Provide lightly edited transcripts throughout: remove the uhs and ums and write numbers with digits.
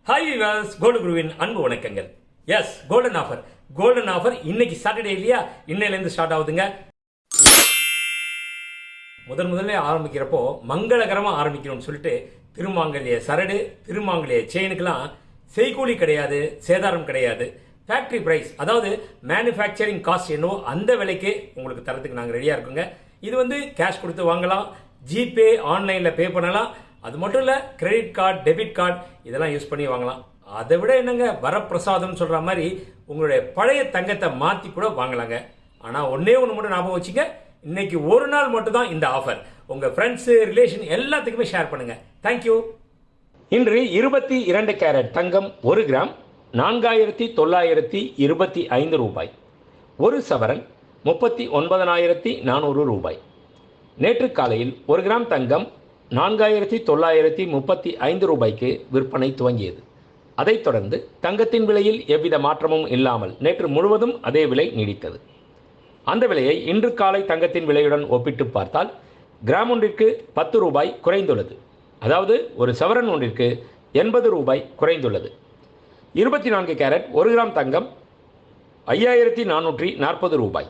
Hi viewers, gold குருவின் அன்பு வணக்கங்கள். எஸ், கோல்டன் ஆஃபர் இன்னைக்கு சாட்டர்டே இல்லையா, இன்னையிலேருந்து ஸ்டார்ட் ஆகுதுங்க. முதல்ல ஆரம்பிக்கிறப்போ மங்களகரமா ஆரம்பிக்கணும்னு சொல்லிட்டு திருமாங்கல்ய சரடு, திருமாங்கல்ய செயினுக்கெல்லாம் செய்கூலி கிடையாது, சேதாரம் கிடையாது. ஃபேக்டரி பிரைஸ், அதாவது மேனுஃபேக்சரிங் காஸ்ட் என்னவோ அந்த விலைக்கே உங்களுக்கு தரத்துக்கு நாங்கள் ரெடியா இருக்கோங்க. இது கேஷ் கொடுத்து வாங்கலாம், ஜிபே ஆன்லைன்ல பே பண்ணலாம். அது மட்டும் இல்ல, கிரெடிட் கார்டு, டெபிட் கார்டு இதெல்லாம் யூஸ் பண்ணி வாங்கலாம். அதை விட என்னங்க, வரப்பிரசாதம் சொல்ற மாதிரி உங்களுடைய பழைய தங்கத்தை மாத்தி கூட வாங்கலாங்க. ஆனா ஒன்னே ஒன்று மட்டும் ஞாபகம் வச்சுங்க, இன்னைக்கு ஒரு நாள் மட்டும் தான் இந்த ஆஃபர். உங்க ஃப்ரெண்ட்ஸ், ரிலேஷன் எல்லாத்துக்குமே ஷேர் பண்ணுங்க. தேங்க்யூ. இன்று 22 கேரட் தங்கம் 1 கிராம் 4925 ரூபாய். ஒரு சவரன் 39,400 ரூபாய். நேற்று காலையில் 1 கிராம் தங்கம் 4935 ரூபாய்க்கு விற்பனை துவங்கியது. அதைத் தொடர்ந்து தங்கத்தின் விலையில் எவ்வித மாற்றமும் இல்லாமல் நேற்று முழுவதும் அதே விலை நீடித்தது. அந்த விலையை இன்று காலை தங்கத்தின் விலையுடன் ஒப்பிட்டு பார்த்தால் கிராம் ஒன்றிற்கு 10 ரூபாய் குறைந்துள்ளது. அதாவது ஒரு சவரன் ஒன்றிற்கு 80 ரூபாய் குறைந்துள்ளது. 24 கேரட் 1 கிராம் தங்கம் 5440 ரூபாய்.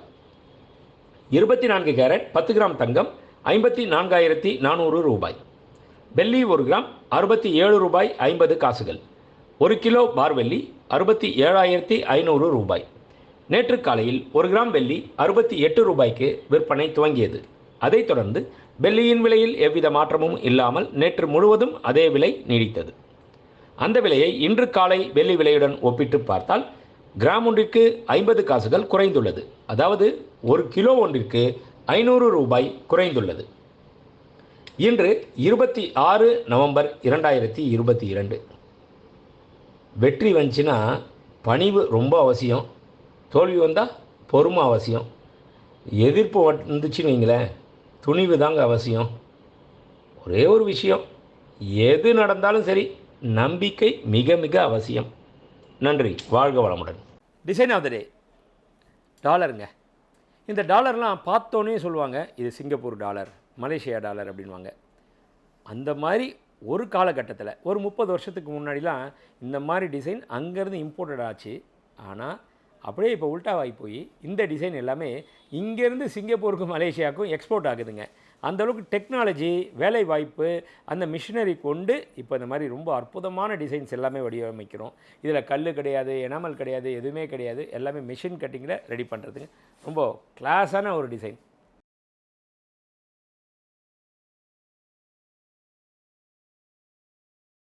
24 கேரட் 10 கிராம் தங்கம் 54,400 ரூபாய். வெள்ளி 1 கிராம் 67 ரூபாய் 50 காசுகள். 1 கிலோ பார் வெள்ளி 67,500 ரூபாய். நேற்று காலையில் 1 கிராம் வெள்ளி 68 ரூபாய்க்கு விற்பனை துவங்கியது. அதைத் தொடர்ந்து வெள்ளியின் விலையில் எவ்வித மாற்றமும் இல்லாமல் நேற்று முழுவதும் அதே விலை நீடித்தது. அந்த விலையை இன்று காலை வெள்ளி விலையுடன் ஒப்பிட்டு பார்த்தால் கிராம் ஒன்றிற்கு 50 காசுகள் குறைந்துள்ளது. அதாவது 1 கிலோ ஒன்றிற்கு 500 ரூபாய் குறைந்துள்ளது. இன்று 26 நவம்பர் 2022. வெற்றி வந்துச்சுன்னா பணிவு ரொம்ப அவசியம், தோல்வி வந்தால் பொறுமை அவசியம், எதிர்ப்பு வந்துச்சுன்னு வைங்களேன் துணிவு தாங்க அவசியம். ஒரே ஒரு விஷயம், எது நடந்தாலும் சரி நம்பிக்கை மிக மிக அவசியம். நன்றி, வாழ்க வளமுடன். டிசைன் ஆஃப் த டே டாலருங்க. இந்த டாலர்லாம் பார்த்தோன்னே சொல்லுவாங்க இது சிங்கப்பூர் டாலர், மலேசியா டாலர் அப்படின்வாங்க. அந்த மாதிரி ஒரு காலகட்டத்தில் ஒரு 30 வருஷத்துக்கு முன்னாடிலாம் இந்த மாதிரி டிசைன் அங்கேருந்து இம்போர்ட்டட் ஆச்சு. ஆனால் அப்படியே இப்போ உல்ட்டாவாகி போய் இந்த டிசைன் எல்லாமே இங்கேருந்து சிங்கப்பூருக்கும் மலேசியாவுக்கும் எக்ஸ்போர்ட் ஆகுதுங்க. அந்தளவுக்கு டெக்னாலஜி, வேலை வாய்ப்பு, அந்த மிஷினரி கொண்டு இப்போ இந்த மாதிரி ரொம்ப அற்புதமான டிசைன்ஸ் எல்லாமே வடிவமைக்கிறோம். இதில் கல் கிடையாது, எனாமல் கிடையாது, எதுவுமே கிடையாது. எல்லாமே மிஷின் கட்டிங்கில் ரெடி பண்ணுறதுங்க. ரொம்ப கிளாஸான ஒரு டிசைன்.